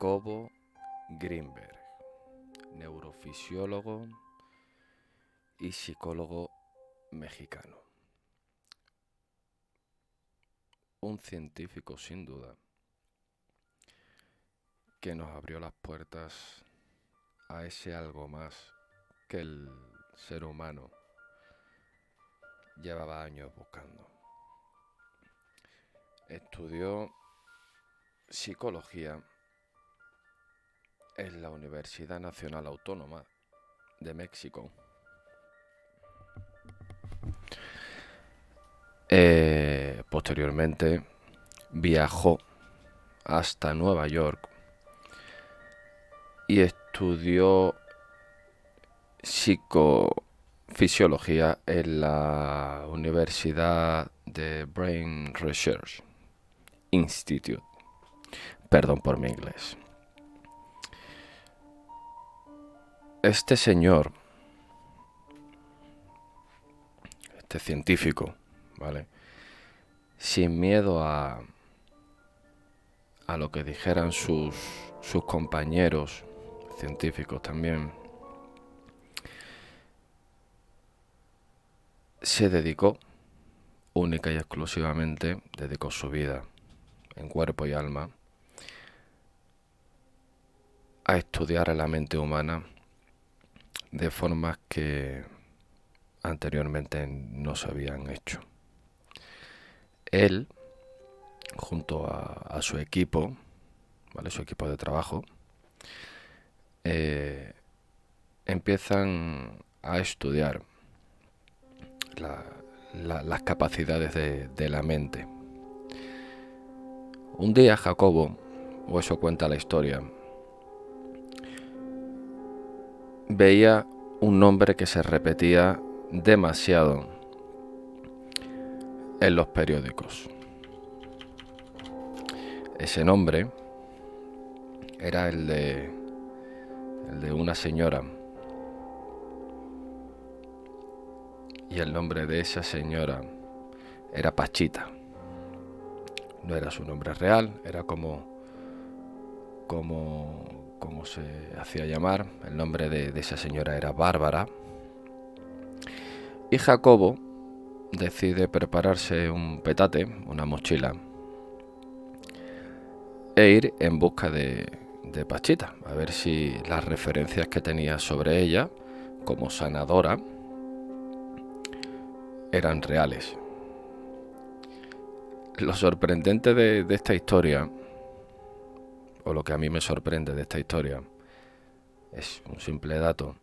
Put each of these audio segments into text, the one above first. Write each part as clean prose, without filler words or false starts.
Jacobo Grinberg, neurofisiólogo y psicólogo mexicano. Un científico sin duda que nos abrió las puertas a ese algo más que el ser humano llevaba años buscando. Estudió psicología en la Universidad Nacional Autónoma de México. Posteriormente viajó hasta Nueva York y estudió psicofisiología en la Universidad de Brain Research Institute. Perdón por mi inglés. Este señor, este científico, ¿vale? Sin miedo a lo que dijeran sus compañeros científicos también, se dedicó única y exclusivamente, dedicó su vida en cuerpo y alma a estudiar a la mente humana de formas que anteriormente no se habían hecho. Él, junto a su equipo, ¿vale? Su equipo de trabajo, empiezan a estudiar las capacidades de la mente. Un día Jacobo, o eso cuenta la historia, veía un nombre que se repetía demasiado en los periódicos. Ese nombre era el de una señora, y el nombre de esa señora era Pachita. No era su nombre real, era como se hacía llamar. El nombre de esa señora era Bárbara. Y Jacobo decide prepararse un petate, una mochila, e ir en busca de Pachita, a ver si las referencias que tenía sobre ella como sanadora eran reales. Lo sorprendente de esta historia, o lo que a mí me sorprende de esta historia, es un simple dato.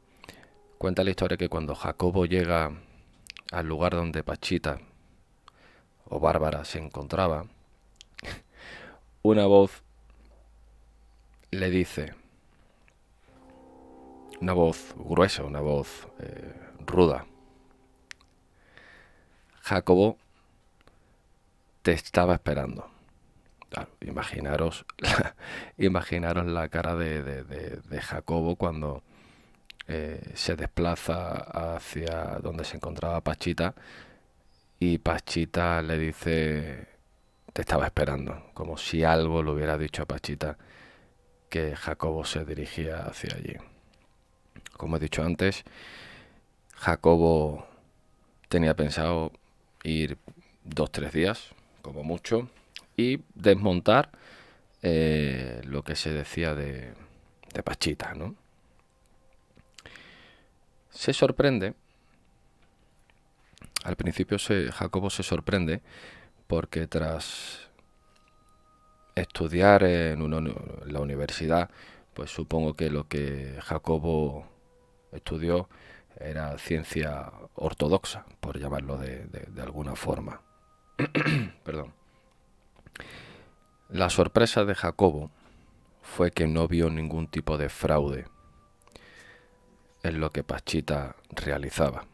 Cuenta la historia que cuando Jacobo llega al lugar donde Pachita o Bárbara se encontraba, una voz le dice, una voz gruesa, una voz ruda: Jacobo te estaba esperando. Claro, imaginaros la cara de Jacobo cuando se desplaza hacia donde se encontraba Pachita y Pachita le dice: te estaba esperando, como si algo le hubiera dicho a Pachita que Jacobo se dirigía hacia allí. Como he dicho antes, Jacobo tenía pensado ir 2-3 días, como mucho, y desmontar lo que se decía de Pachita, ¿no? Se sorprende, al principio Jacobo se sorprende porque tras estudiar en la universidad, pues supongo que lo que Jacobo estudió era ciencia ortodoxa, por llamarlo de alguna forma. Perdón. La sorpresa de Jacobo fue que no vio ningún tipo de fraude en lo que Pachita realizaba.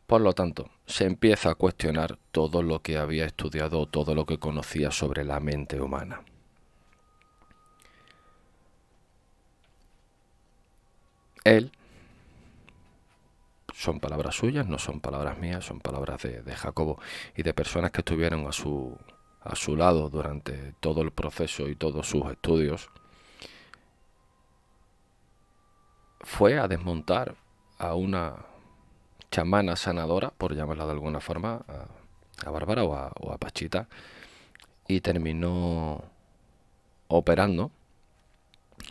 Por lo tanto, se empieza a cuestionar todo lo que había estudiado, todo lo que conocía sobre la mente humana. Él, son palabras suyas, no son palabras mías, son palabras de Jacobo y de personas que estuvieron a su lado durante todo el proceso y todos sus estudios, fue a desmontar a una chamana sanadora, por llamarla de alguna forma, a Bárbara o a Pachita, y terminó operando,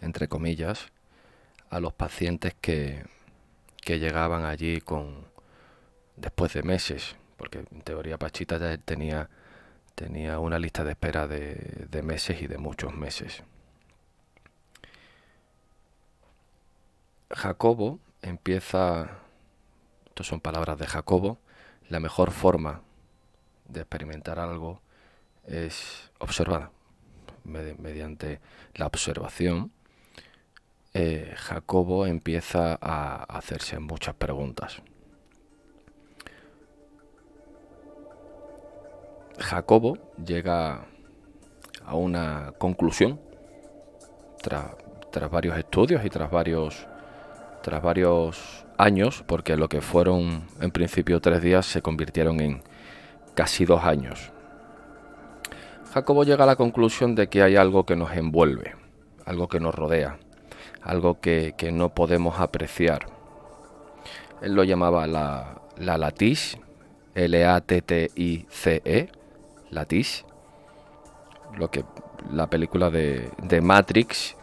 entre comillas, a los pacientes que llegaban allí después de meses, porque en teoría Pachita ya tenía una lista de espera de meses y de muchos meses. Jacobo empieza, estas son palabras de Jacobo, la mejor forma de experimentar algo es observar. Mediante la observación, Jacobo empieza a hacerse muchas preguntas. Jacobo llega a una conclusión tras varios estudios y tras varios años, porque lo que fueron en principio 3 días se convirtieron en casi 2 años. Jacobo llega a la conclusión de que hay algo que nos envuelve, algo que nos rodea, algo que no podemos apreciar. Él lo llamaba la latiz, L-A-T-T-I-C-E, latiz, lo que la película de Matrix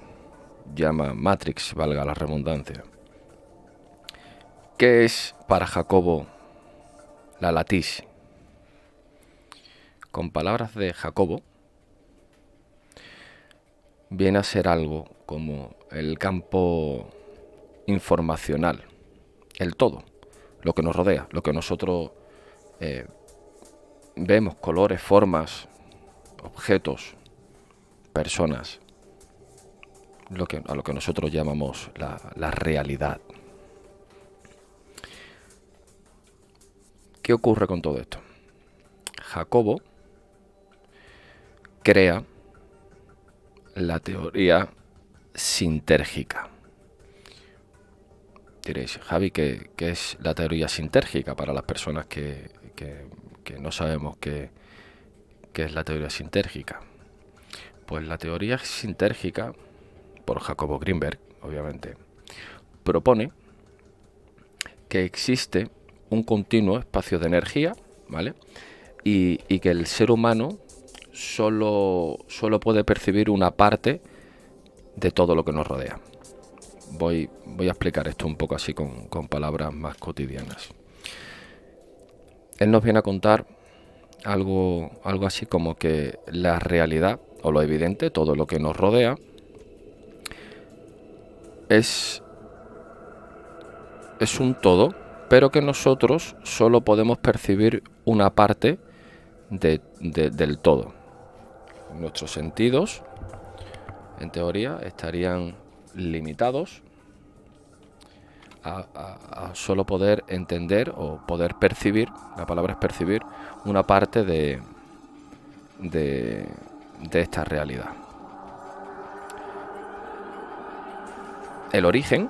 llama Matrix, valga la redundancia. ¿Qué es para Jacobo la latiz? Con palabras de Jacobo, viene a ser algo como el campo informacional, el todo, lo que nos rodea, lo que nosotros vemos, colores, formas, objetos, personas, a lo que nosotros llamamos la realidad. ¿Qué ocurre con todo esto? Jacobo crea la teoría sintérgica. Diréis, Javi, ¿qué es la teoría sintérgica para las personas que no sabemos qué es la teoría sintérgica? Pues la teoría sintérgica, por Jacobo Greenberg, obviamente, propone que existe un continuo espacio de energía, ¿vale? Y que el ser humano solo puede percibir una parte de todo lo que nos rodea. Voy a explicar esto un poco así con palabras más cotidianas. Él nos viene a contar algo así como que la realidad o lo evidente, todo lo que nos rodea, es un todo, pero que nosotros solo podemos percibir una parte del todo. Nuestros sentidos, en teoría, estarían limitados a solo poder entender o poder percibir, la palabra es percibir, una parte de esta realidad. El origen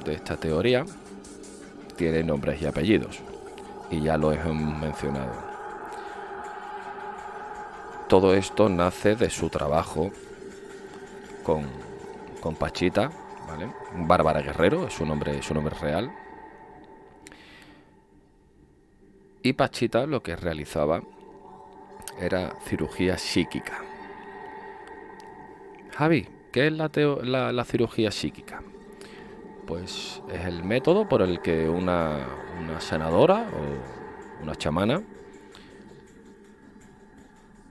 de esta teoría tiene nombres y apellidos, y ya lo hemos mencionado. Todo esto nace de su trabajo con Pachita, ¿vale? Bárbara Guerrero es su nombre real. Y Pachita lo que realizaba era cirugía psíquica. Javi, ¿qué es la cirugía psíquica? Pues es el método por el que una sanadora o una chamana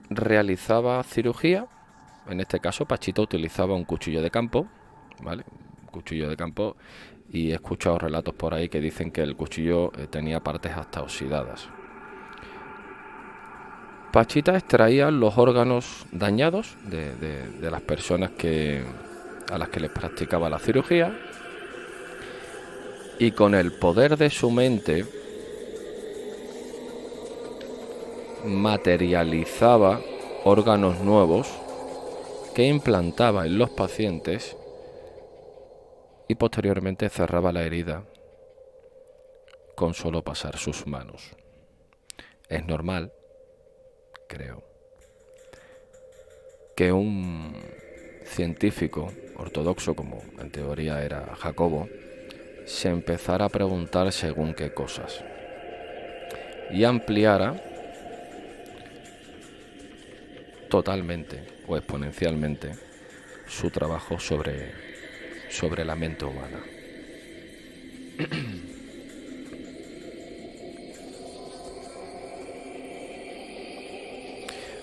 realizaba cirugía. En este caso, Pachita utilizaba un cuchillo de campo, ¿vale? Un cuchillo de campo, y he escuchado relatos por ahí que dicen que el cuchillo tenía partes hasta oxidadas. Pachita extraía los órganos dañados de las personas a las que les practicaba la cirugía, y con el poder de su mente materializaba órganos nuevos que implantaba en los pacientes y posteriormente cerraba la herida con solo pasar sus manos. Es normal, creo, que un científico ortodoxo, como en teoría era Jacobo, se empezara a preguntar según qué cosas y ampliara totalmente o exponencialmente su trabajo sobre la mente humana.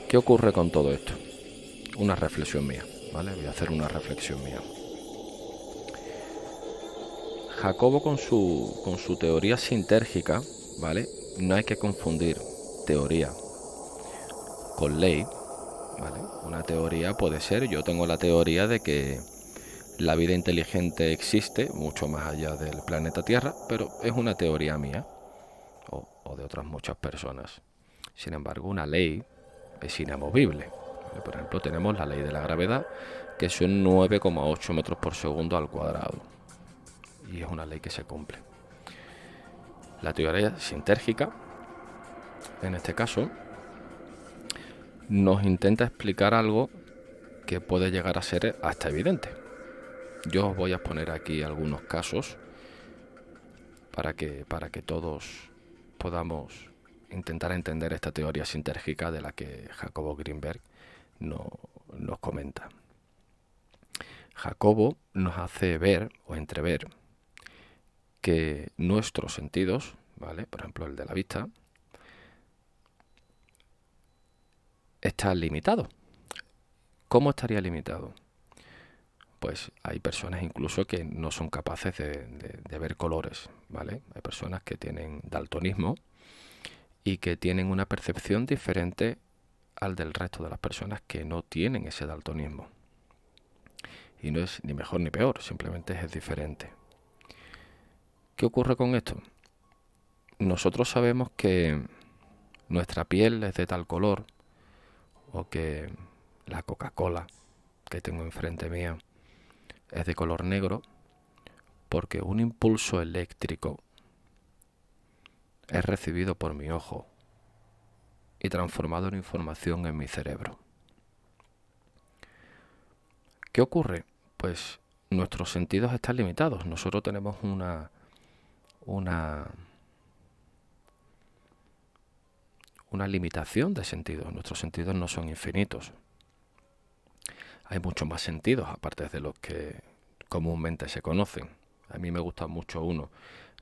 ¿Qué ocurre con todo esto? Una reflexión mía, ¿vale? Voy a hacer una reflexión mía. Jacobo con su teoría sintérgica, ¿vale? No hay que confundir teoría con ley, ¿vale? Una teoría puede ser, yo tengo la teoría de que la vida inteligente existe mucho más allá del planeta Tierra, pero es una teoría mía o de otras muchas personas. Sin embargo, una ley es inamovible. ¿Vale? Por ejemplo, tenemos la ley de la gravedad, que son 9,8 metros por segundo al cuadrado. Y es una ley que se cumple. La teoría sintérgica, en este caso, nos intenta explicar algo que puede llegar a ser hasta evidente. Yo os voy a poner aquí algunos casos para que todos podamos intentar entender esta teoría sintérgica de la que Jacobo Greenberg nos comenta. Jacobo nos hace ver o entrever que nuestros sentidos, ¿vale? Por ejemplo el de la vista, está limitado. ¿Cómo estaría limitado? Pues hay personas incluso que no son capaces de ver colores, ¿vale? Hay personas que tienen daltonismo y que tienen una percepción diferente al del resto de las personas que no tienen ese daltonismo. Y no es ni mejor ni peor, simplemente es diferente. ¿Qué ocurre con esto? Nosotros sabemos que nuestra piel es de tal color o que la Coca-Cola que tengo enfrente mía es de color negro porque un impulso eléctrico es recibido por mi ojo y transformado en información en mi cerebro. ¿Qué ocurre? Pues nuestros sentidos están limitados. Nosotros tenemos una, una limitación de sentidos. Nuestros sentidos no son infinitos. Hay muchos más sentidos aparte de los que comúnmente se conocen. A mí me gusta mucho uno,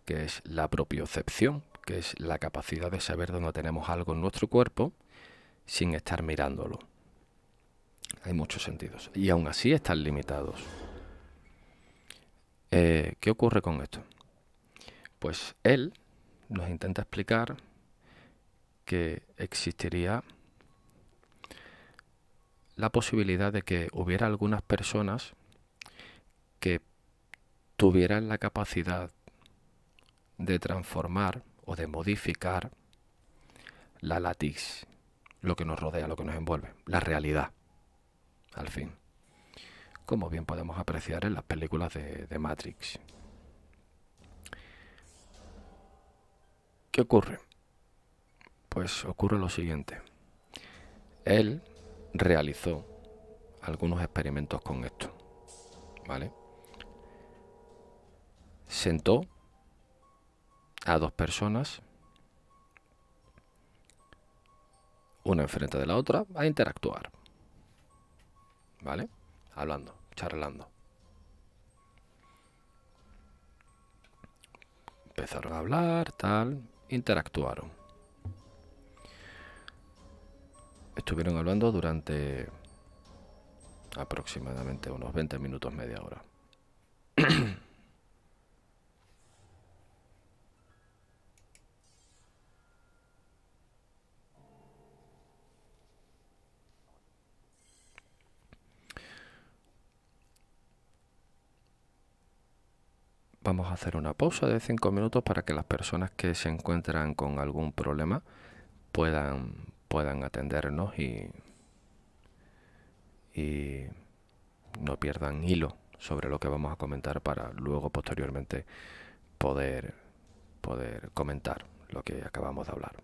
que es la propiocepción, que es la capacidad de saber dónde tenemos algo en nuestro cuerpo sin estar mirándolo. Hay muchos sentidos y aún así están limitados. ¿Qué ocurre con esto? Pues él nos intenta explicar que existiría la posibilidad de que hubiera algunas personas que tuvieran la capacidad de transformar o de modificar la latiz, lo que nos rodea, lo que nos envuelve, la realidad, al fin. Como bien podemos apreciar en las películas de Matrix. ¿Qué ocurre? Pues ocurre lo siguiente. Él realizó algunos experimentos con esto, ¿vale? Sentó a dos personas, una enfrente de la otra, a interactuar, ¿vale? Hablando, charlando. Empezaron a hablar, tal, interactuaron. Estuvieron hablando durante aproximadamente unos 20 minutos, media hora. Vamos a hacer una pausa de 5 minutos para que las personas que se encuentran con algún problema puedan atendernos y no pierdan hilo sobre lo que vamos a comentar para luego posteriormente poder, poder comentar lo que acabamos de hablar.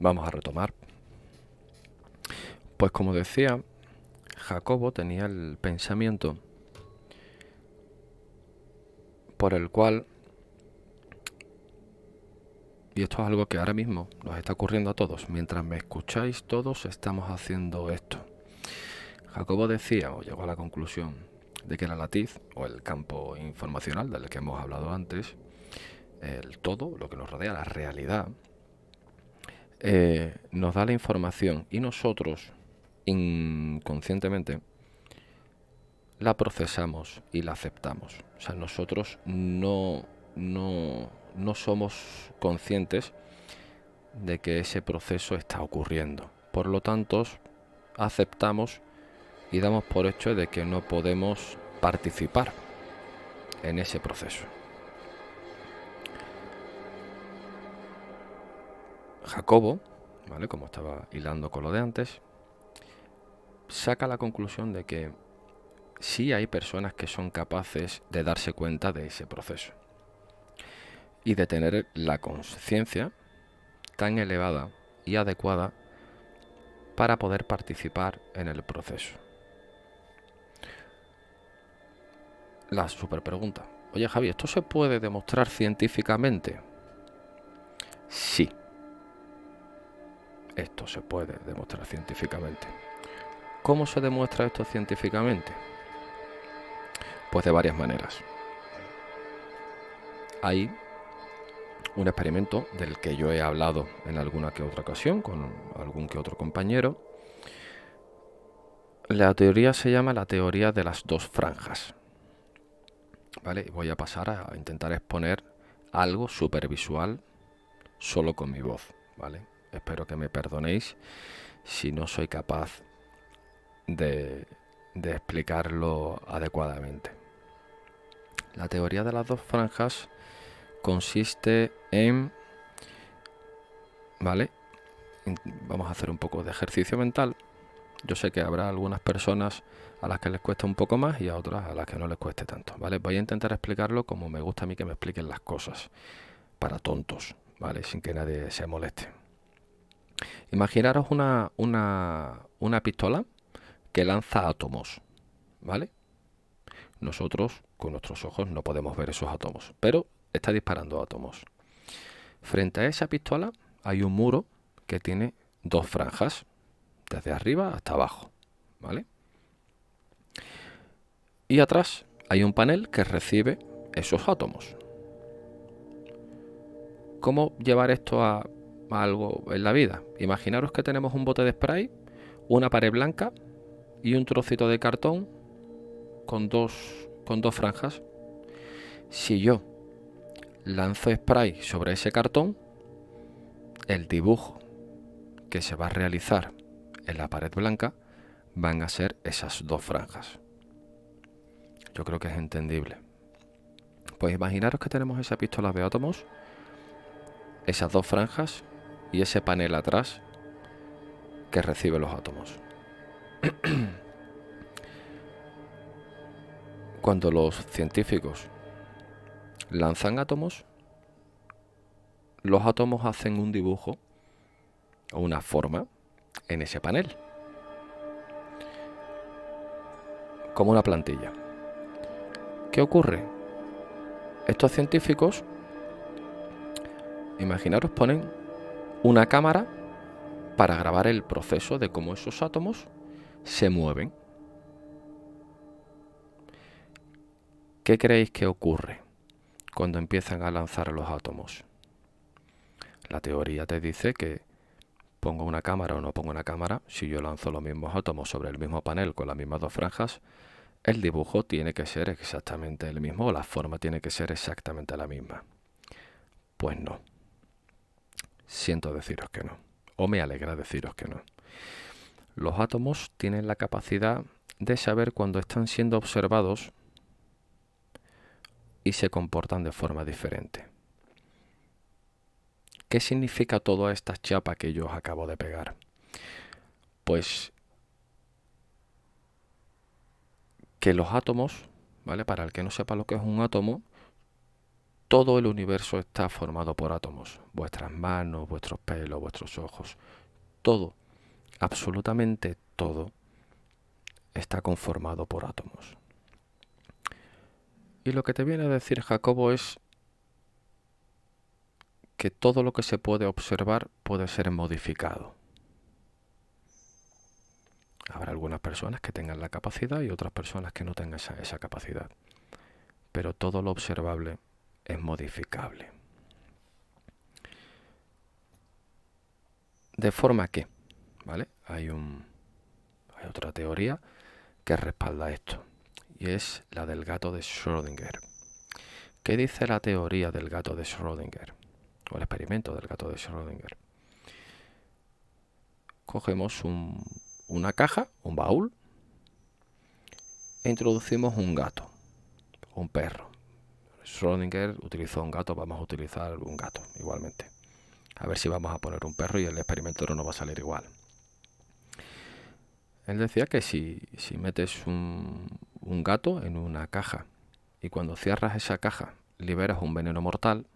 Vamos a retomar. Pues como decía, Jacobo tenía el pensamiento por el cual, y esto es algo que ahora mismo nos está ocurriendo a todos, mientras me escucháis todos estamos haciendo esto. Jacobo decía, o llegó a la conclusión, de que la latiz, o el campo informacional del que hemos hablado antes, el todo, lo que nos rodea, la realidad, nos da la información y nosotros, inconscientemente, la procesamos y la aceptamos. O sea, nosotros no somos conscientes de que ese proceso está ocurriendo. Por lo tanto, aceptamos y damos por hecho de que no podemos participar en ese proceso. Jacobo, ¿vale?, como estaba hilando con lo de antes, saca la conclusión de que sí hay personas que son capaces de darse cuenta de ese proceso y de tener la conciencia tan elevada y adecuada para poder participar en el proceso. La super pregunta: oye Javi, ¿esto se puede demostrar científicamente? Sí, esto se puede demostrar científicamente. ¿Cómo se demuestra esto científicamente? Pues de varias maneras. Hay un experimento del que yo he hablado en alguna que otra ocasión con algún que otro compañero. La teoría se llama la teoría de las dos franjas. ¿Vale? Voy a pasar a intentar exponer algo supervisual solo con mi voz, ¿vale? Espero que me perdonéis si no soy capaz de explicarlo adecuadamente. La teoría de las dos franjas consiste en, ¿vale? Vamos a hacer un poco de ejercicio mental. Yo sé que habrá algunas personas a las que les cuesta un poco más y a otras a las que no les cueste tanto, ¿vale? Voy a intentar explicarlo como me gusta a mí que me expliquen las cosas, para tontos, ¿vale? Sin que nadie se moleste. Imaginaros una pistola que lanza átomos, ¿vale? Nosotros con nuestros ojos no podemos ver esos átomos, pero está disparando átomos. Frente a esa pistola hay un muro que tiene dos franjas, desde arriba hasta abajo, ¿vale? Y atrás hay un panel que recibe esos átomos. ¿Cómo llevar esto a algo en la vida? Imaginaros que tenemos un bote de spray, una pared blanca y un trocito de cartón con dos franjas. Si yo lanzo spray sobre ese cartón, el dibujo que se va a realizar en la pared blanca van a ser esas dos franjas. Yo creo que es entendible. Pues imaginaros que tenemos esa pistola de átomos, esas dos franjas y ese panel atrás que recibe los átomos. Cuando los científicos lanzan átomos, los átomos hacen un dibujo o una forma en ese panel, como una plantilla. ¿Qué ocurre? Estos científicos, imaginaros, ponen una cámara para grabar el proceso de cómo esos átomos se mueven. ¿Qué creéis que ocurre cuando empiezan a lanzar los átomos? La teoría te dice que pongo una cámara o no pongo una cámara, si yo lanzo los mismos átomos sobre el mismo panel con las mismas dos franjas, el dibujo tiene que ser exactamente el mismo o la forma tiene que ser exactamente la misma. Pues no. Siento deciros que no. O me alegra deciros que no. Los átomos tienen la capacidad de saber cuando están siendo observados y se comportan de forma diferente. ¿Qué significa toda esta chapa que yo os acabo de pegar? Pues que los átomos, ¿vale? Para el que no sepa lo que es un átomo, todo el universo está formado por átomos. Vuestras manos, vuestros pelos, vuestros ojos, todo, absolutamente todo, está conformado por átomos. Y lo que te viene a decir Jacobo es que todo lo que se puede observar puede ser modificado. Habrá algunas personas que tengan la capacidad y otras personas que no tengan esa capacidad. Pero todo lo observable es modificable. De forma que, ¿vale? Hay otra teoría que respalda esto, y es la del gato de Schrödinger. ¿Qué dice la teoría del gato de Schrödinger? O el experimento del gato de Schrödinger. Cogemos una caja, un baúl, e introducimos un gato, un perro. Schrödinger utilizó un gato, vamos a utilizar un gato igualmente. A ver si vamos a poner un perro y el experimento no nos va a salir igual. Él decía que si metes un gato en una caja y cuando cierras esa caja liberas un veneno mortal,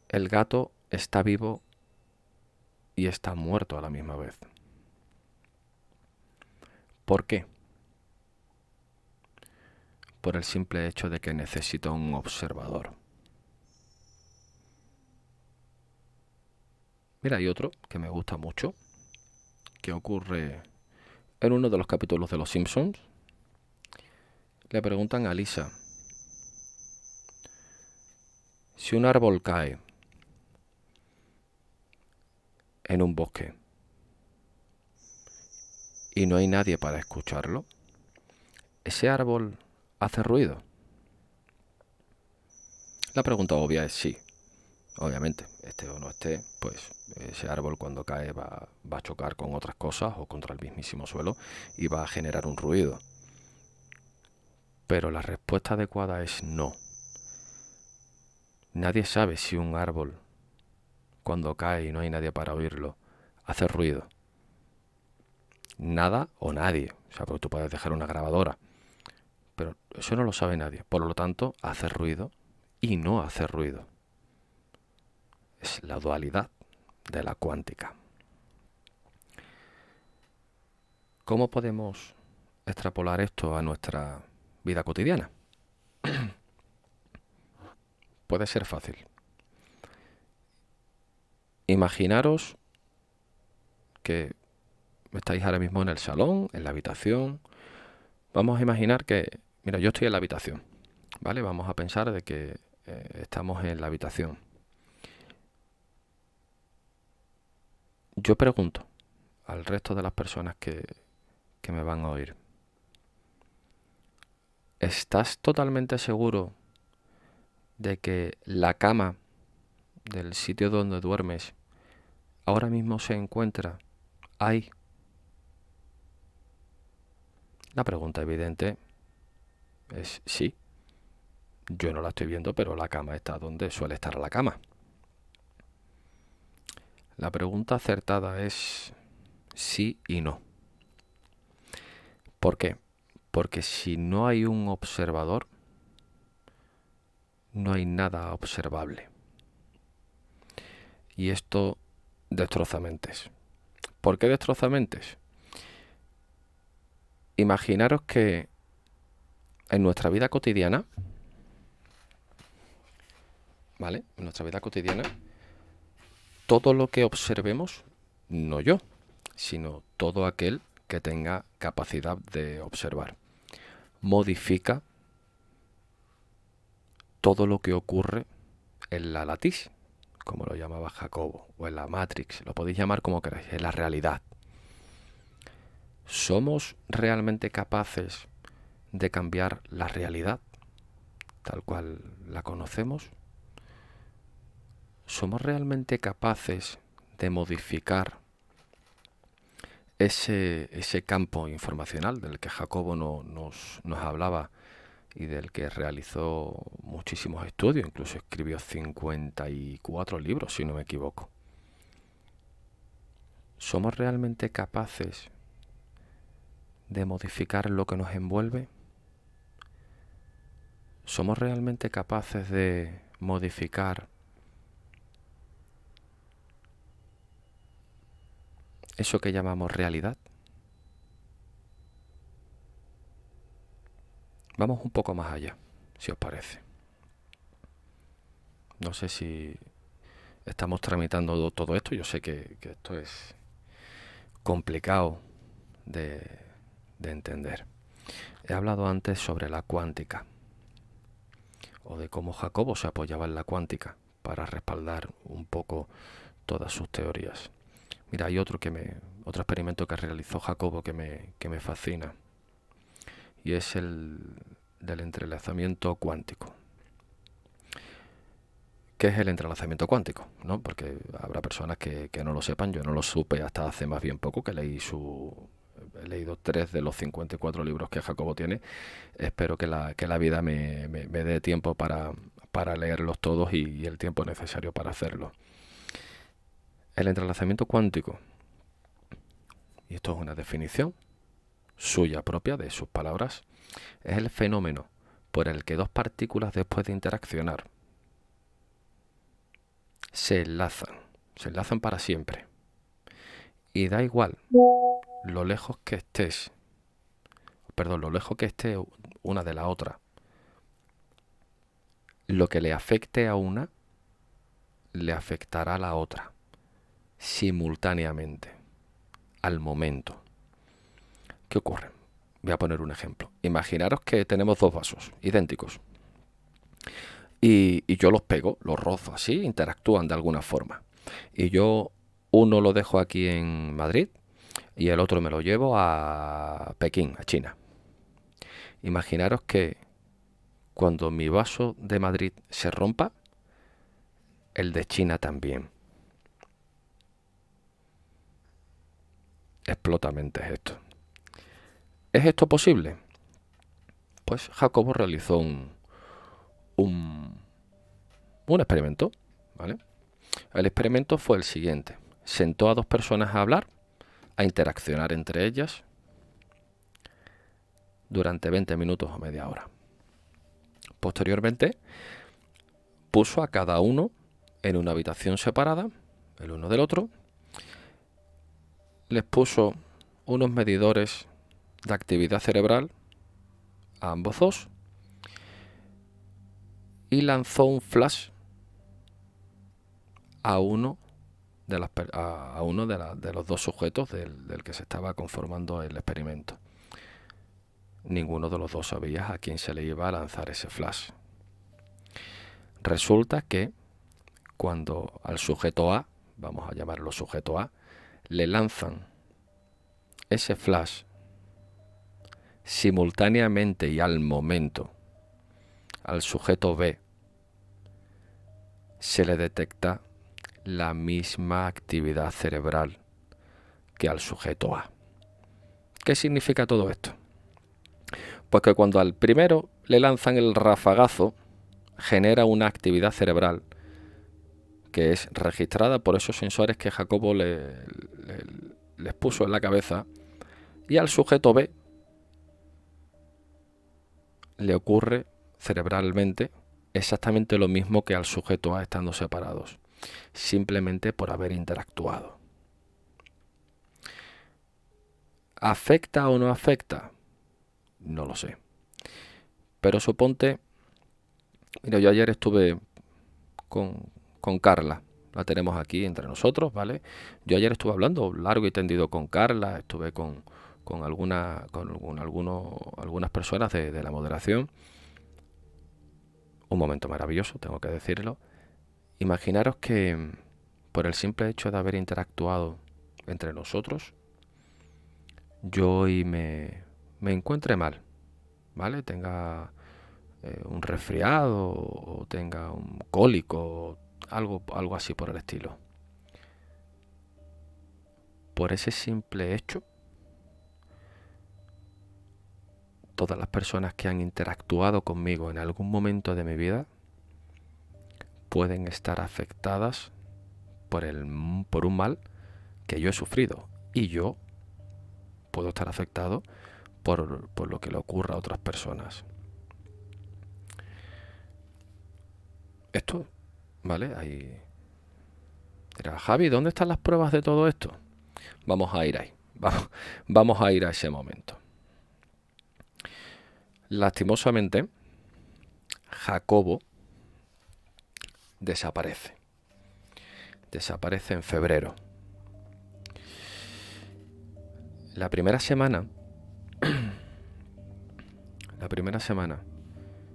el gato está vivo y está muerto a la misma vez. ¿Por qué? Por el simple hecho de que necesita un observador. Mira, hay otro que me gusta mucho, que ocurre en uno de los capítulos de Los Simpsons. Le preguntan a Lisa, si un árbol cae en un bosque y no hay nadie para escucharlo, ¿ese árbol hace ruido? La pregunta obvia es sí. Obviamente, esté o no esté, pues ese árbol cuando cae va a chocar con otras cosas o contra el mismísimo suelo y va a generar un ruido. Pero la respuesta adecuada es no. Nadie sabe si un árbol, cuando cae y no hay nadie para oírlo, hace ruido. Nada o nadie. O sea, porque tú puedes dejar una grabadora, pero eso no lo sabe nadie. Por lo tanto, hace ruido y no hace ruido. Es la dualidad de la cuántica. ¿Cómo podemos extrapolar esto a nuestra vida cotidiana? Puede ser fácil. Imaginaros que estáis ahora mismo en el salón, en la habitación. Vamos a imaginar que, mira, yo estoy en la habitación, ¿vale? Vamos a pensar de que estamos en la habitación. Yo pregunto al resto de las personas que me van a oír, ¿estás totalmente seguro de que la cama del sitio donde duermes ahora mismo se encuentra ahí? La pregunta evidente es sí. Yo no la estoy viendo, pero la cama está donde suele estar la cama. La pregunta acertada es sí y no. ¿Por qué? Porque si no hay un observador, no hay nada observable. Y esto destroza mentes. ¿Por qué destroza mentes? Imaginaros que en nuestra vida cotidiana, ¿vale? En nuestra vida cotidiana, todo lo que observemos, no yo, sino todo aquel que tenga capacidad de observar, modifica todo lo que ocurre en la latiz, como lo llamaba Jacobo, o en la Matrix, lo podéis llamar como queráis, en la realidad. ¿Somos realmente capaces de cambiar la realidad tal cual la conocemos? ¿Somos realmente capaces de modificar ese campo informacional del que Jacobo nos hablaba y del que realizó muchísimos estudios, incluso escribió 54 libros, si no me equivoco? ¿Somos realmente capaces de modificar lo que nos envuelve? ¿Somos realmente capaces de modificar eso que llamamos realidad? Vamos un poco más allá, si os parece. No sé si estamos tramitando todo esto. Yo sé que esto es complicado de, de entender. He hablado antes sobre la cuántica, o de cómo Jacobo se apoyaba en la cuántica para respaldar un poco todas sus teorías. Mira, hay otro experimento que realizó Jacobo que me fascina, y es el del entrelazamiento cuántico. ¿Qué es el entrelazamiento cuántico? ¿No? Porque habrá personas que no lo sepan. Yo no lo supe hasta hace más bien poco, que he leído 3 de los 54 libros que Jacobo tiene. Espero que la vida me dé tiempo para leerlos todos y el tiempo necesario para hacerlo. El entrelazamiento cuántico, y esto es una definición suya propia, de sus palabras, es el fenómeno por el que dos partículas, después de interaccionar, se enlazan para siempre. Y da igual lo lejos que estés, lo lejos que esté una de la otra, lo que le afecte a una, le afectará a la otra, simultáneamente, al momento. ¿Qué ocurre? Voy a poner un ejemplo. Imaginaros que tenemos dos vasos idénticos y yo los pego, los rozo así, interactúan de alguna forma. Y yo uno lo dejo aquí en Madrid y el otro me lo llevo a Pekín, a China. Imaginaros que cuando mi vaso de Madrid se rompa, el de China también. Explota mentes esto. ¿Es esto posible? Pues Jacobo realizó un, un experimento, ¿vale? El experimento fue el siguiente. Sentó a dos personas a hablar, a interaccionar entre ellas durante 20 minutos o media hora. Posteriormente, puso a cada uno en una habitación separada, el uno del otro, les puso unos medidores de actividad cerebral a ambos dos y lanzó un flash a uno de los dos sujetos del que se estaba conformando el experimento. Ninguno de los dos sabía a quién se le iba a lanzar ese flash. Resulta que cuando al sujeto A, vamos a llamarlo sujeto A, le lanzan ese flash simultáneamente y al momento al sujeto B, se le detecta la misma actividad cerebral que al sujeto A. ¿Qué significa todo esto? Pues que cuando al primero le lanzan el rafagazo, genera una actividad cerebral que es registrada por esos sensores que Jacobo les puso en la cabeza, y al sujeto B le ocurre cerebralmente exactamente lo mismo que al sujeto A estando separados, simplemente por haber interactuado. ¿Afecta o no afecta? No lo sé. Pero suponte, mira, yo ayer estuve con Carla, la tenemos aquí entre nosotros, ¿vale? Yo ayer estuve hablando largo y tendido con Carla, estuve con algunas personas de la moderación. Un momento maravilloso, tengo que decirlo. Imaginaros que por el simple hecho de haber interactuado entre nosotros, yo hoy me encuentre mal, ¿vale? Tenga un resfriado o tenga un cólico, algo así por el estilo. Por ese simple hecho, todas las personas que han interactuado conmigo en algún momento de mi vida pueden estar afectadas por un mal que yo he sufrido, y yo puedo estar afectado por lo que le ocurra a otras personas. Esto, ¿vale? Ahí dirá, Javi, ¿dónde están las pruebas de todo esto? Vamos a ir ahí. Vamos a ir a ese momento. Lastimosamente, Jacobo desaparece. Desaparece en febrero. La primera semana,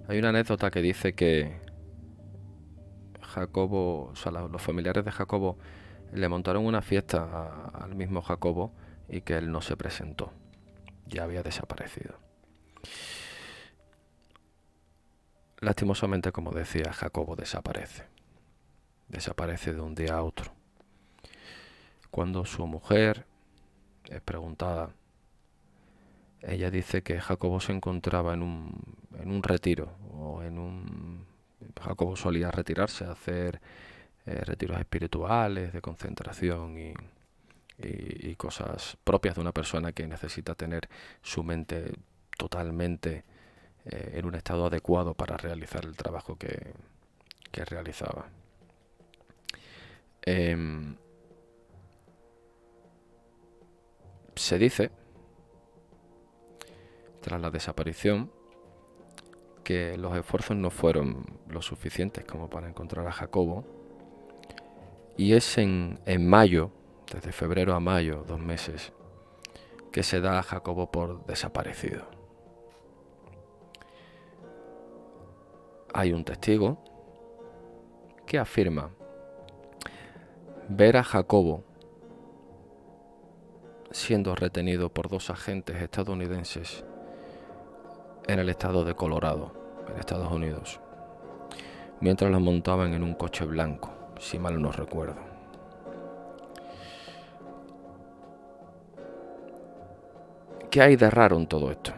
hay una anécdota que dice que Jacobo, o sea, los familiares de Jacobo le montaron una fiesta al mismo Jacobo y que él no se presentó. Ya había desaparecido. Lastimosamente, como decía, Jacobo desaparece. Desaparece de un día a otro. Cuando su mujer es preguntada, ella dice que Jacobo se encontraba en un retiro o Jacobo solía retirarse a hacer retiros espirituales, de concentración y cosas propias de una persona que necesita tener su mente totalmente en un estado adecuado para realizar el trabajo que realizaba. Se dice, tras la desaparición, que los esfuerzos no fueron lo suficientes como para encontrar a Jacobo, y es en mayo, desde febrero a mayo, 2 meses, que se da a Jacobo por desaparecido. Hay un testigo que afirma ver a Jacobo siendo retenido por 2 agentes estadounidenses en el estado de Colorado, en Estados Unidos, mientras los montaban en un coche blanco, si mal no recuerdo. ¿Qué hay de raro en todo esto?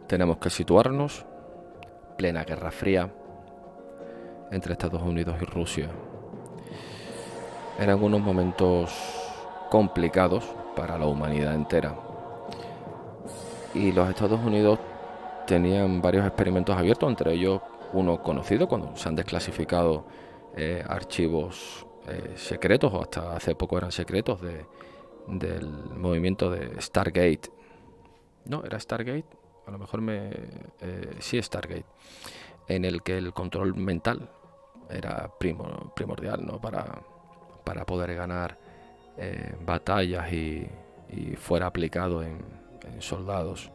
Tenemos que situarnos, plena Guerra Fría, entre Estados Unidos y Rusia. En algunos momentos complicados para la humanidad entera. Y los Estados Unidos tenían varios experimentos abiertos, entre ellos uno conocido cuando se han desclasificado archivos secretos, o hasta hace poco eran secretos, del movimiento de Stargate. No, era Stargate, a lo mejor sí, Stargate, en el que el control mental era primordial, ¿no? Para poder ganar batallas y fuera aplicado en soldados.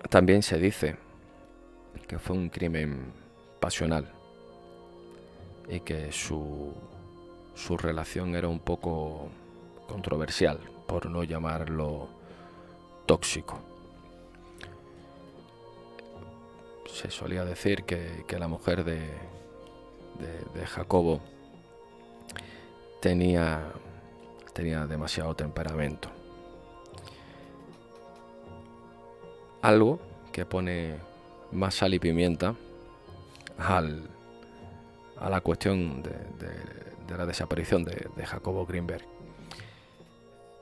También se dice que fue un crimen pasional y que su relación era un poco controversial, por no llamarlo tóxico. Se solía decir que la mujer de Jacobo tenía demasiado temperamento. Algo que pone más sal y pimienta a la cuestión de la desaparición de Jacobo Greenberg.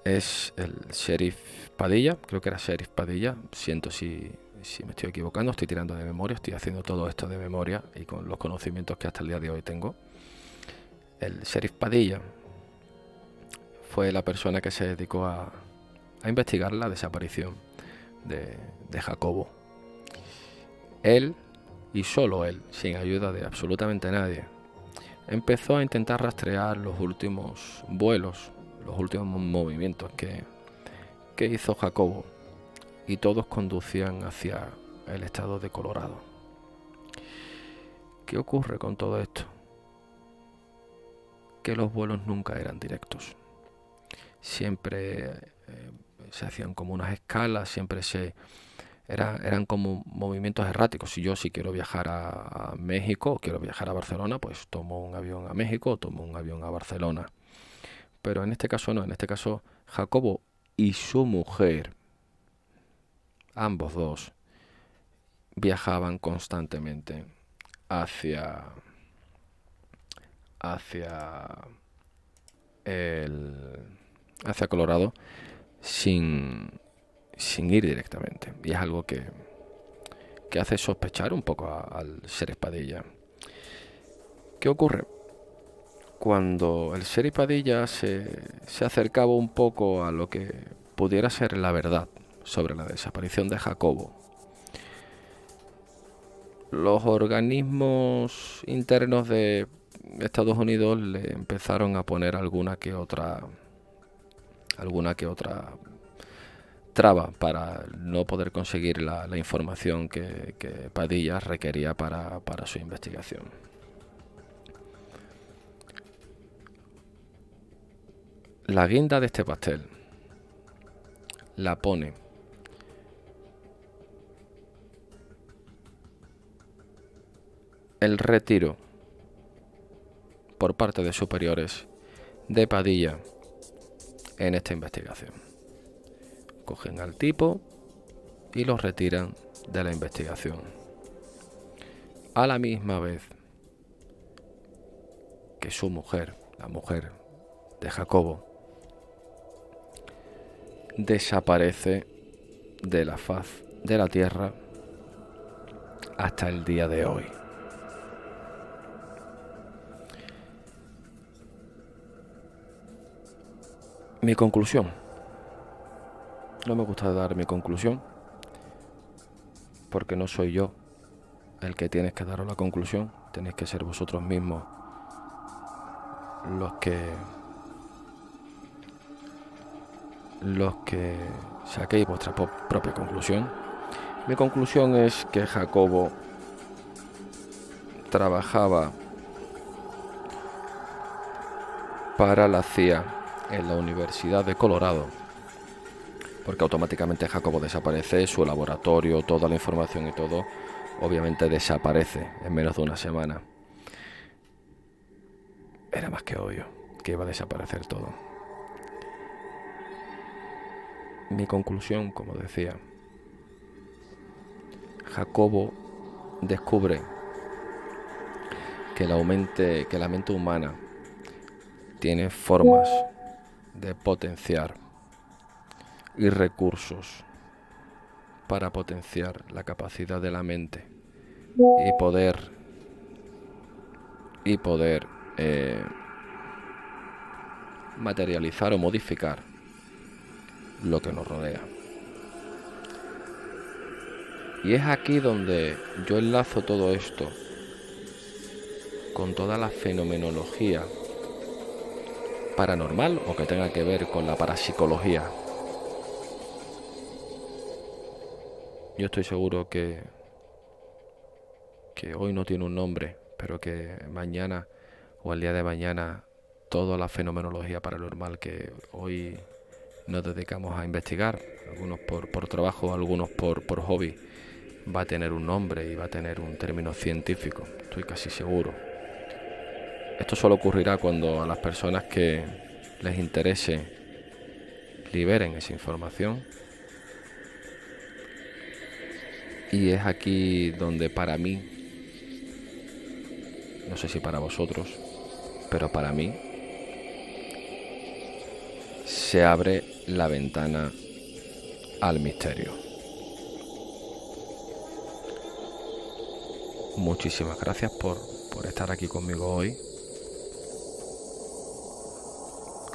Es el sheriff Padilla, creo que era sheriff Padilla, siento si me estoy equivocando, estoy tirando de memoria, estoy haciendo todo esto de memoria y con los conocimientos que hasta el día de hoy tengo. El sheriff Padilla fue la persona que se dedicó a investigar la desaparición de Jacobo. Él, y solo él, sin ayuda de absolutamente nadie, empezó a intentar rastrear los últimos vuelos, los últimos movimientos que hizo Jacobo, y todos conducían hacia el estado de Colorado. ¿Qué ocurre con todo esto? Que los vuelos nunca eran directos. Siempre se hacían como unas escalas, siempre eran como movimientos erráticos. Si quiero viajar a México o quiero viajar a Barcelona, pues tomo un avión a México o tomo un avión a Barcelona. Pero en este caso no, en este caso Jacobo y su mujer, ambos dos, viajaban constantemente hacia Colorado sin ir directamente. Y es algo que que hace sospechar un poco al Sheriff Padilla. ¿Qué ocurre? Cuando el Sheriff Padilla se acercaba un poco a lo que pudiera ser la verdad sobre la desaparición de Jacobo, los organismos internos de Estados Unidos le empezaron a poner alguna que otra traba para no poder conseguir la información que Padilla requería para su investigación. La guinda de este pastel la pone el retiro por parte de superiores de Padilla en esta investigación. Cogen al tipo y lo retiran de la investigación. A la misma vez que su mujer, la mujer de Jacobo, desaparece de la faz de la tierra hasta el día de hoy. Mi conclusión. No me gusta dar mi conclusión porque no soy yo el que tienes que daros la conclusión. Tenéis que ser vosotros mismos los que saquéis vuestra propia conclusión. Mi conclusión es que Jacobo trabajaba para la CIA en la Universidad de Colorado, porque automáticamente Jacobo desaparece, su laboratorio, toda la información y todo, obviamente desaparece en menos de una semana. Era más que obvio que iba a desaparecer todo. Mi conclusión, como decía, Jacobo descubre que la mente humana tiene formas de potenciar y recursos para potenciar la capacidad de la mente y poder materializar o modificar lo que nos rodea. Y es aquí donde yo enlazo todo esto con toda la fenomenología paranormal o que tenga que ver con la parapsicología. Yo estoy seguro que hoy no tiene un nombre, pero que mañana o el día de mañana toda la fenomenología paranormal que hoy nos dedicamos a investigar, algunos por trabajo, algunos por hobby, va a tener un nombre y va a tener un término científico, estoy casi seguro. Esto solo ocurrirá cuando a las personas que les interese liberen esa información. Y es aquí donde para mí, no sé si para vosotros, pero para mí, se abre la ventana al misterio. Muchísimas gracias por estar aquí conmigo hoy.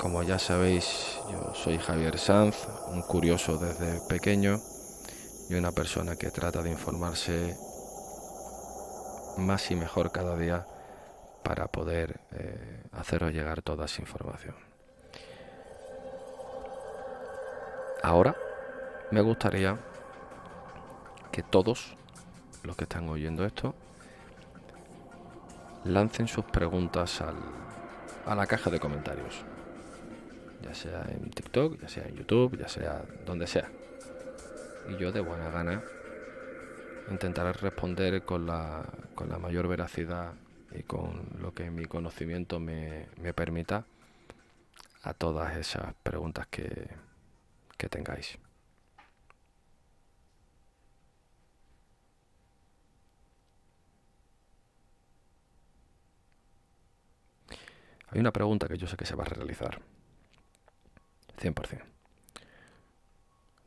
Como ya sabéis, yo soy Javier Sanz, un curioso desde pequeño y una persona que trata de informarse más y mejor cada día para poder haceros llegar toda esa información. Ahora me gustaría que todos los que están oyendo esto lancen sus preguntas a la caja de comentarios, ya sea en TikTok, ya sea en YouTube, ya sea donde sea, y yo de buena gana intentaré responder con la mayor veracidad y con lo que mi conocimiento me permita a todas esas preguntas que tengáis. Hay una pregunta que yo sé que se va a realizar 100%.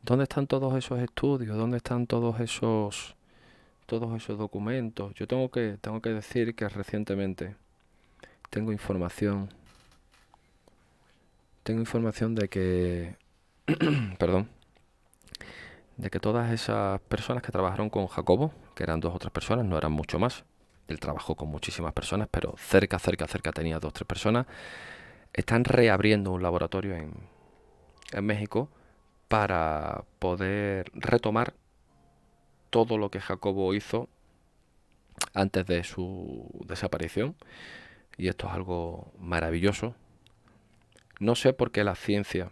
¿Dónde están todos esos estudios? ¿Dónde están todas todos esos documentos. Yo tengo que decir que recientemente tengo información, tengo información de que, perdón, de que todas esas personas que trabajaron con Jacobo, que eran dos o tres personas, no eran mucho más. Él trabajó con muchísimas personas, pero cerca tenía dos o tres personas. Están reabriendo un laboratorio en México para poder retomar todo lo que Jacobo hizo antes de su desaparición. Y esto es algo maravilloso. No sé por qué la ciencia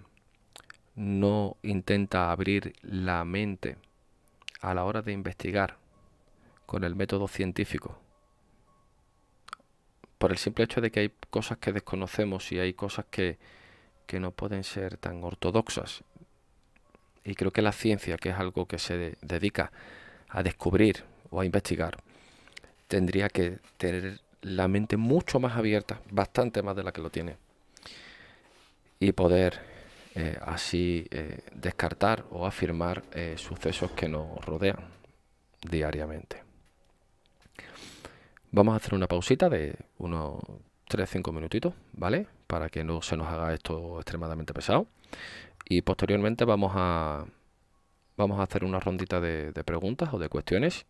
no intenta abrir la mente a la hora de investigar con el método científico. Por el simple hecho de que hay cosas que desconocemos y hay cosas que no pueden ser tan ortodoxas. Y creo que la ciencia, que es algo que se dedica a descubrir o a investigar, tendría que tener la mente mucho más abierta, bastante más de la que lo tiene, y poder así descartar o afirmar sucesos que nos rodean diariamente. Vamos a hacer una pausita de unos 3-5 minutitos, ¿vale? Para que no se nos haga esto extremadamente pesado. Y posteriormente vamos a hacer una rondita de preguntas o de cuestiones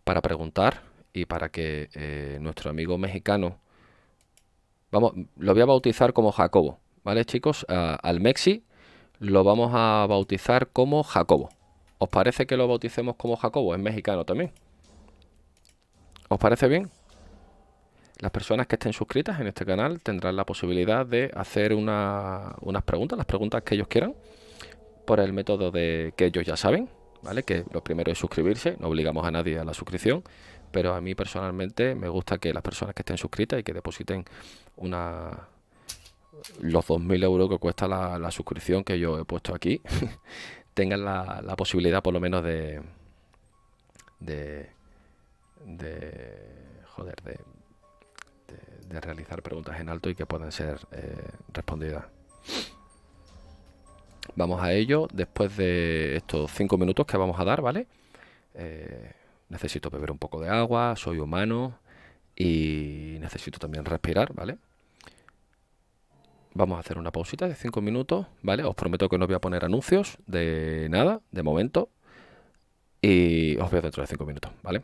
para preguntar y para que nuestro amigo mexicano, vamos, lo voy a bautizar como Jacobo, ¿vale, chicos? Al Mexi lo vamos a bautizar como Jacobo. ¿Os parece que lo bauticemos como Jacobo? Es mexicano también. ¿Os parece bien? Las personas que estén suscritas en este canal tendrán la posibilidad de hacer unas preguntas, las preguntas que ellos quieran, por el método de que ellos ya saben, ¿vale? Que lo primero es suscribirse, no obligamos a nadie a la suscripción, pero a mí personalmente me gusta que las personas que estén suscritas y que depositen una, los 2.000 euros que cuesta la suscripción que yo he puesto aquí, tengan la posibilidad por lo menos de, joder, de realizar preguntas en alto y que puedan ser respondidas. Vamos a ello después de estos 5 minutos que vamos a dar, ¿vale? Eh, necesito beber un poco de agua, soy humano y necesito también respirar, ¿vale? Vamos a hacer una pausita de 5 minutos, ¿vale? Os prometo que no voy a poner anuncios de nada, de momento, y os veo dentro de 5 minutos, ¿vale?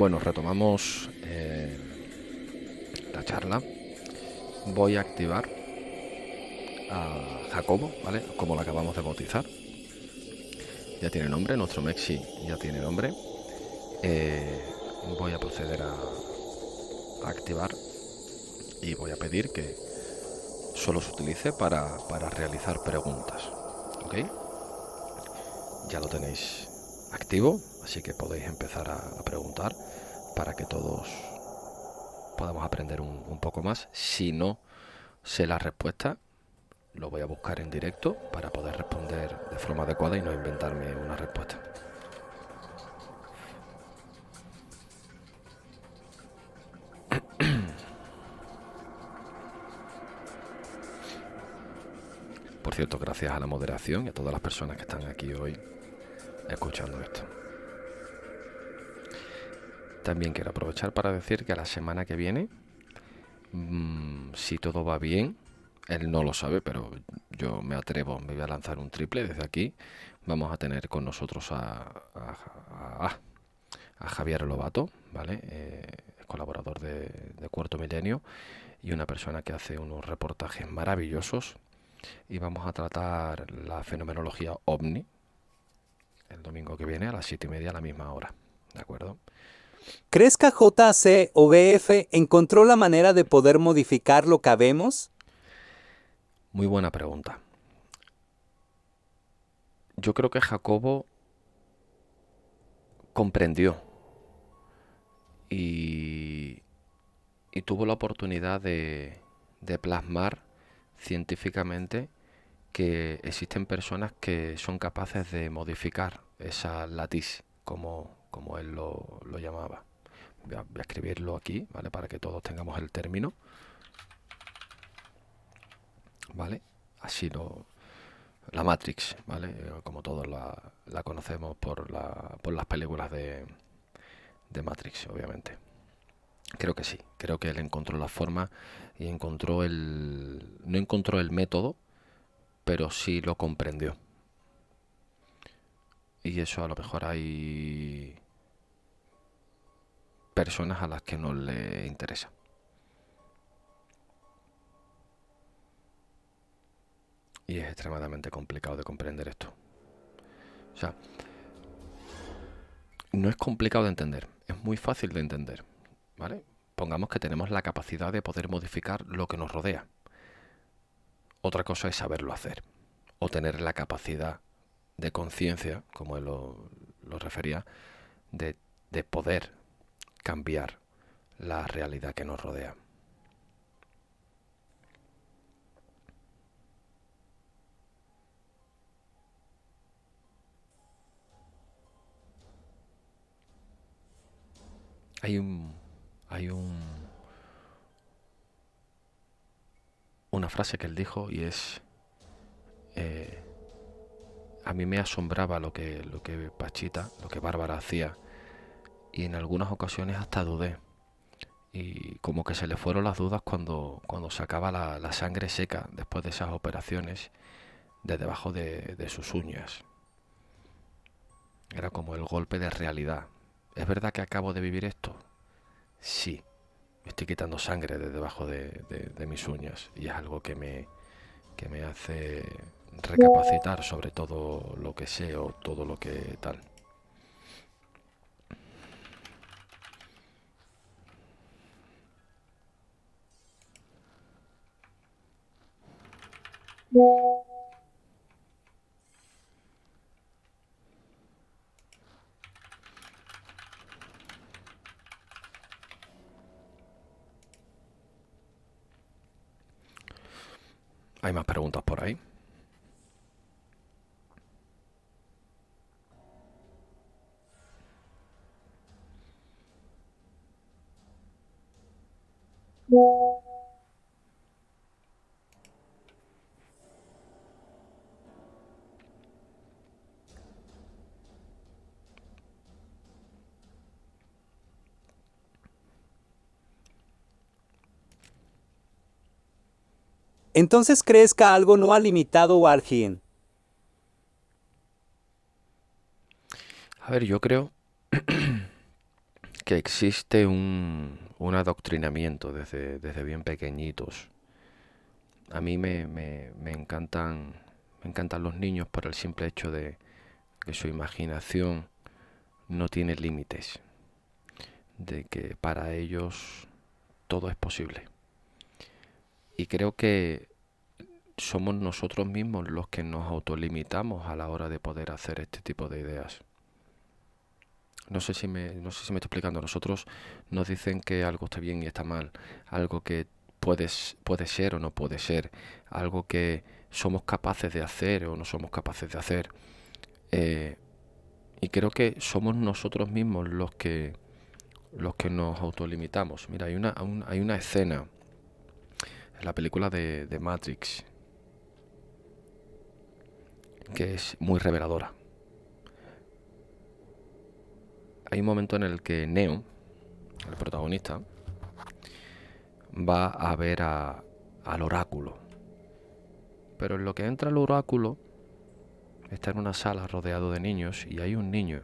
Bueno, retomamos la charla. Voy a activar a Jacobo, ¿vale? Como lo acabamos de bautizar. Ya tiene nombre, nuestro Mexi ya tiene nombre. Voy a proceder a activar y voy a pedir que solo se utilice para realizar preguntas. ¿Ok? Ya lo tenéis activo, así que podéis empezar a preguntar para que todos podamos aprender un poco más. Si no sé la respuesta, lo voy a buscar en directo para poder responder de forma adecuada y no inventarme una respuesta. Por cierto, gracias a la moderación y a todas las personas que están aquí hoy escuchando esto. También quiero aprovechar para decir que la semana que viene, si todo va bien, él no lo sabe, pero yo me atrevo, me voy a lanzar un triple desde aquí. Vamos a tener con nosotros a Javier Lobato, ¿vale? Colaborador de Cuarto Milenio y una persona que hace unos reportajes maravillosos. Y vamos a tratar la fenomenología OVNI el domingo que viene a las 7:30 a la misma hora, ¿de acuerdo? ¿Crees que JC o BF encontró la manera de poder modificar lo que vemos? Muy buena pregunta. Yo creo que Jacobo comprendió y, y tuvo la oportunidad de plasmar científicamente que existen personas que son capaces de modificar esa latiz, como él lo llamaba. Voy a escribirlo aquí, ¿vale? Para que todos tengamos el término, ¿vale? Así la Matrix, ¿vale? Como todos la conocemos por las películas de Matrix, obviamente. Creo que sí, creo que él encontró la forma y no encontró el método, pero sí lo comprendió. Y eso a lo mejor hay personas a las que no le interesa. Y es extremadamente complicado de comprender esto. O sea, no es complicado de entender, es muy fácil de entender, ¿vale? Pongamos que tenemos la capacidad de poder modificar lo que nos rodea. Otra cosa es saberlo hacer o tener la capacidad de conciencia, como él lo refería, de poder cambiar la realidad que nos rodea. Hay un, hay una frase que él dijo y es, eh, a mí me asombraba lo que Pachita, lo que Bárbara hacía y en algunas ocasiones hasta dudé. Y como que se le fueron las dudas cuando sacaba la sangre seca después de esas operaciones de debajo de sus uñas. Era como el golpe de realidad. ¿Es verdad que acabo de vivir esto? Sí, me estoy quitando sangre de debajo de mis uñas y es algo que me hace recapacitar sobre todo lo que sé o todo lo que tal. ¿Hay más preguntas por ahí? Entonces, ¿crees que algo no ha limitado a alguien? A ver, yo creo que existe un adoctrinamiento desde bien pequeñitos. A mí me encantan los niños por el simple hecho de que su imaginación no tiene límites, de que para ellos todo es posible. Y creo que somos nosotros mismos los que nos autolimitamos a la hora de poder hacer este tipo de ideas. No sé si me estoy explicando. Nosotros nos dicen que algo está bien y está mal, algo que puede ser o no puede ser, algo que somos capaces de hacer o no somos capaces de hacer. Eh, y creo que somos nosotros mismos los que nos autolimitamos. Mira, hay una escena en la película de Matrix que es muy reveladora. Hay un momento en el que Neo, el protagonista, va a ver al oráculo. Pero en lo que entra el oráculo, está en una sala rodeado de niños y hay un niño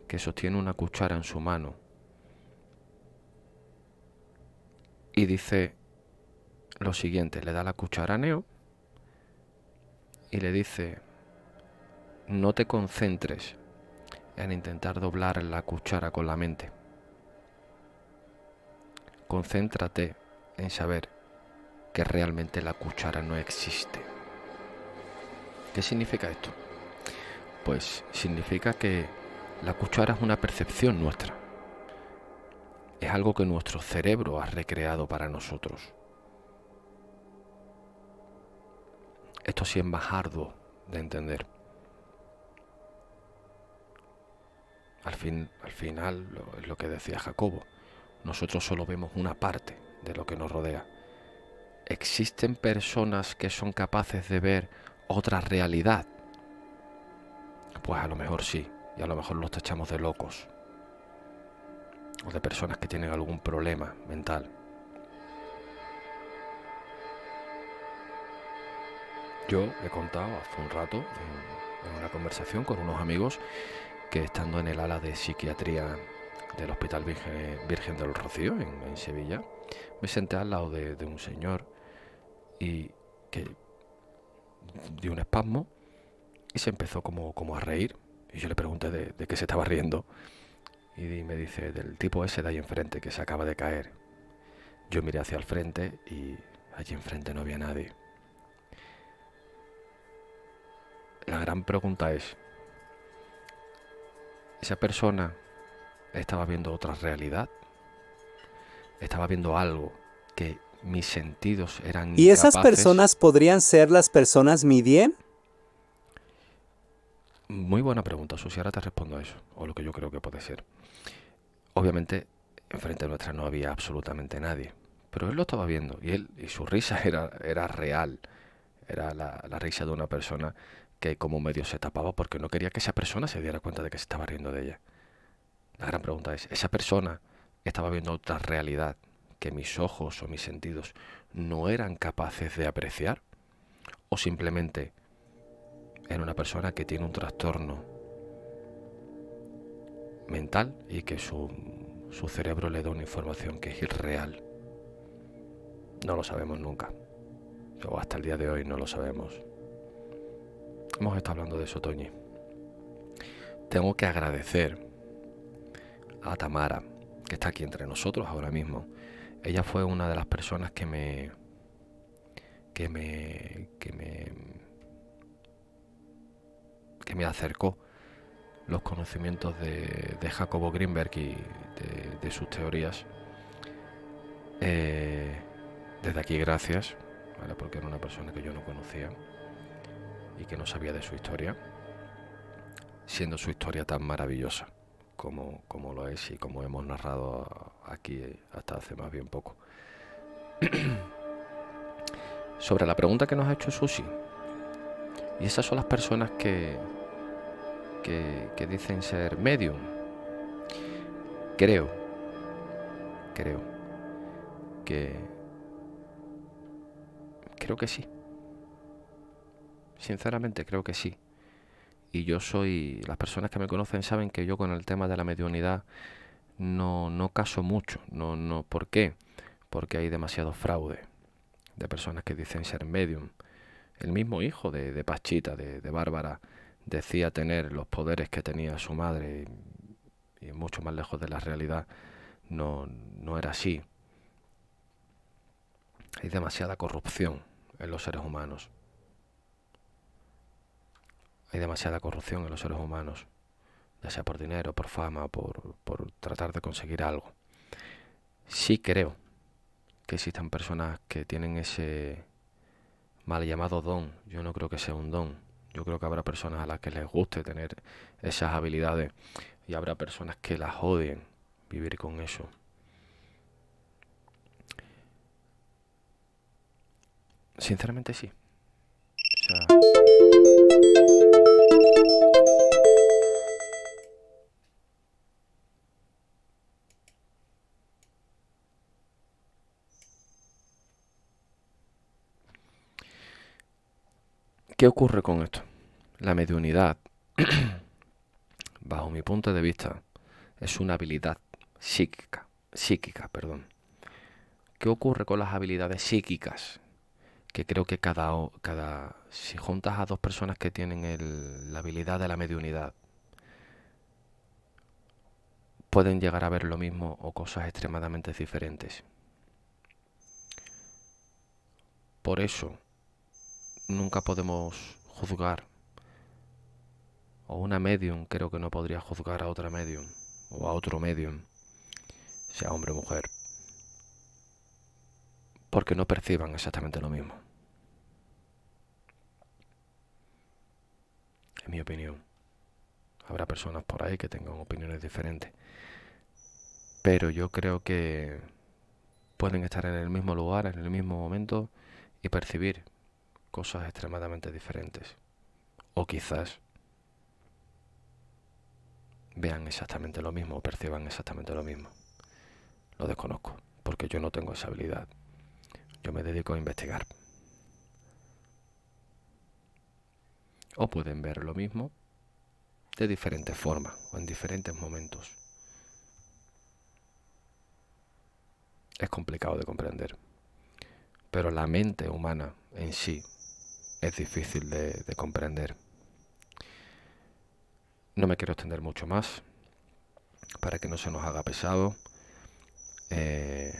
que sostiene una cuchara en su mano y dice lo siguiente, le da la cuchara a Neo y le dice, no te concentres en intentar doblar la cuchara con la mente. Concéntrate en saber que realmente la cuchara no existe. ¿Qué significa esto? Pues significa que la cuchara es una percepción nuestra. Es algo que nuestro cerebro ha recreado para nosotros. Esto sí es más arduo de entender. Al final, es lo que decía Jacobo. Nosotros solo vemos una parte de lo que nos rodea. ¿Existen personas que son capaces de ver otra realidad? Pues a lo mejor sí, y a lo mejor los tachamos de locos. O de personas que tienen algún problema mental. Yo he contado hace un rato en una conversación con unos amigos que estando en el ala de psiquiatría del Hospital Virgen del Rocío en Sevilla, me senté al lado de un señor y que dio un espasmo y se empezó como a reír. Y yo le pregunté de qué se estaba riendo y me dice del tipo ese de ahí enfrente que se acaba de caer. Yo miré hacia el frente y allí enfrente no había nadie. La gran pregunta es, ¿esa persona estaba viendo otra realidad? ¿Estaba viendo algo que mis sentidos eran ¿Y esas incapaces? personas podrían ser las personas Midiem? Muy buena pregunta, Susi. Ahora te respondo a eso, o lo que yo creo que puede ser. Obviamente, enfrente nuestra no había absolutamente nadie, pero él lo estaba viendo y su risa era real. Era la risa de una persona que como medio se tapaba porque no quería que esa persona se diera cuenta de que se estaba riendo de ella. La gran pregunta es, ¿esa persona estaba viendo otra realidad que mis ojos o mis sentidos no eran capaces de apreciar? ¿O simplemente era una persona que tiene un trastorno mental y que su cerebro le da una información que es irreal? No lo sabemos nunca. O hasta el día de hoy no lo sabemos. Hemos estado hablando de eso, Toñi. Tengo que agradecer a Tamara, que está aquí entre nosotros ahora mismo. Ella fue una de las personas que me acercó los conocimientos de Jacobo Greenberg y de sus teorías. Desde aquí gracias, ¿vale? Porque era una persona que yo no conocía y que no sabía de su historia, siendo su historia tan maravillosa como lo es y como hemos narrado aquí hasta hace más bien poco. Sobre la pregunta que nos ha hecho Susi, y esas son las personas que dicen ser medium. Creo que sí. Sinceramente creo que sí. Y las personas que me conocen saben que yo con el tema de la mediunidad no caso mucho. ¿Por qué? Porque hay demasiado fraude de personas que dicen ser medium. El mismo hijo de Pachita, de Bárbara, decía tener los poderes que tenía su madre y mucho más lejos de la realidad. No era así. Hay demasiada corrupción en los seres humanos. Hay demasiada corrupción en los seres humanos, ya sea por dinero, por fama, por tratar de conseguir algo. Sí creo que existan personas que tienen ese mal llamado don. Yo no creo que sea un don. Yo creo que habrá personas a las que les guste tener esas habilidades y habrá personas que las odien vivir con eso. Sinceramente sí. O sea, ¿qué ocurre con esto? La mediunidad, bajo mi punto de vista, es una habilidad psíquica, perdón. ¿Qué ocurre con las habilidades psíquicas? Que creo que si juntas a dos personas que tienen la habilidad de la mediunidad, pueden llegar a ver lo mismo o cosas extremadamente diferentes. Por eso, nunca podemos juzgar, o una medium creo que no podría juzgar a otra medium, o a otro medium, sea hombre o mujer, porque no perciban exactamente lo mismo, en mi opinión. Habrá personas por ahí que tengan opiniones diferentes, pero yo creo que pueden estar en el mismo lugar, en el mismo momento y percibir cosas extremadamente diferentes. O quizás vean exactamente lo mismo o perciban exactamente lo mismo. Lo desconozco, porque yo no tengo esa habilidad. Yo me dedico a investigar. O pueden ver lo mismo de diferentes formas o en diferentes momentos. Es complicado de comprender, pero la mente humana en sí es difícil de comprender. No me quiero extender mucho más para que no se nos haga pesado. Eh,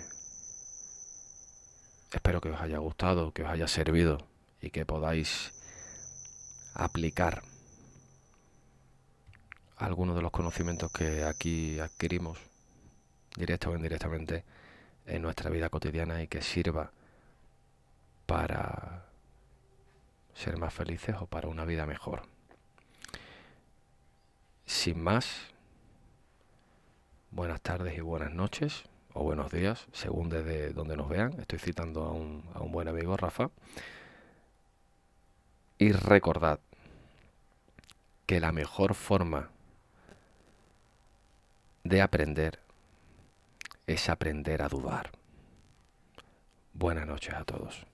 Espero que os haya gustado, que os haya servido y que podáis aplicar algunos de los conocimientos que aquí adquirimos, directa o indirectamente, en nuestra vida cotidiana y que sirva para ser más felices o para una vida mejor. Sin más, buenas tardes y buenas noches, o buenos días, según desde donde nos vean. Estoy citando a un buen amigo, Rafa. Y recordad que la mejor forma de aprender es aprender a dudar. Buenas noches a todos.